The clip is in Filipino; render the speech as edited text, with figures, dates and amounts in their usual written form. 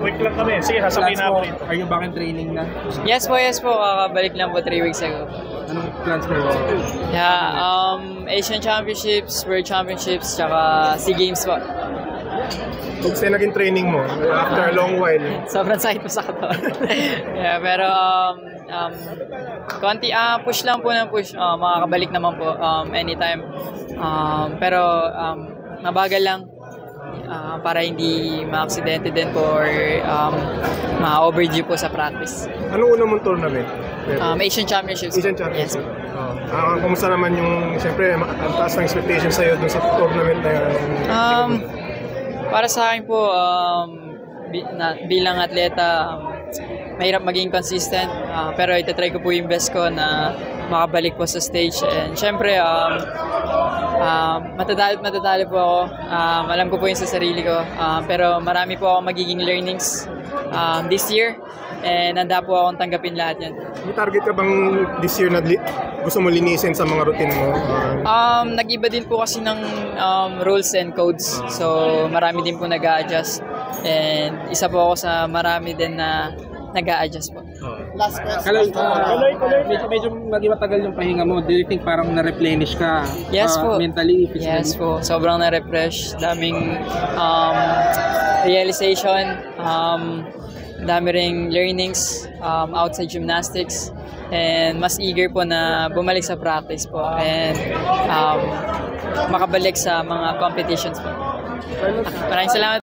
quick lang kami. Sige, sasabihin na ako rito. Are you back in training na? Yes po. Kakabalik lang po 3 weeks ago. Anong plans mo? Yeah, Asian Championships, World Championships, tsaka SEA Games po. Kung naging training mo after a long while? Sobrang sakit po sa katawan. Yeah, pero konti push lang po ng push. Makakabalik naman po anytime. Pero mabagal lang para hindi ma-aksidente din po or ma-overdue po sa practice. Anong unang mong tournament? Asian Championships. Asian Championships. Yes. Kumusta naman yung, siyempre, ang taas ng expectation sa'yo dun sa tournament na yun? Para sa akin po, bilang atleta, mahirap maging consistent. Pero itatry ko po yung best ko na makabalik po sa stage. And syempre, matatalo po ako. Alam ko po yung sa sarili ko. Pero marami po ako magiging learnings this year. And handa po akong tanggapin lahat yan. May target ka bang this year na gusto mo linisin sa mga routine mo? Nag-iba din po kasi ng rules and codes. So marami din po nag-a-adjust. And isa po ako sa marami din na nag-a-adjust po. Last question. Medyo matagal yung pahinga mo. Do you think parang na-replenish ka? Yes po. Mentally, physically? Yes po. Sobrang na-refresh. Daming realization. Dami ring learnings outside gymnastics. And mas eager po na bumalik sa practice po. And makabalik sa mga competitions po. Maraming salamat.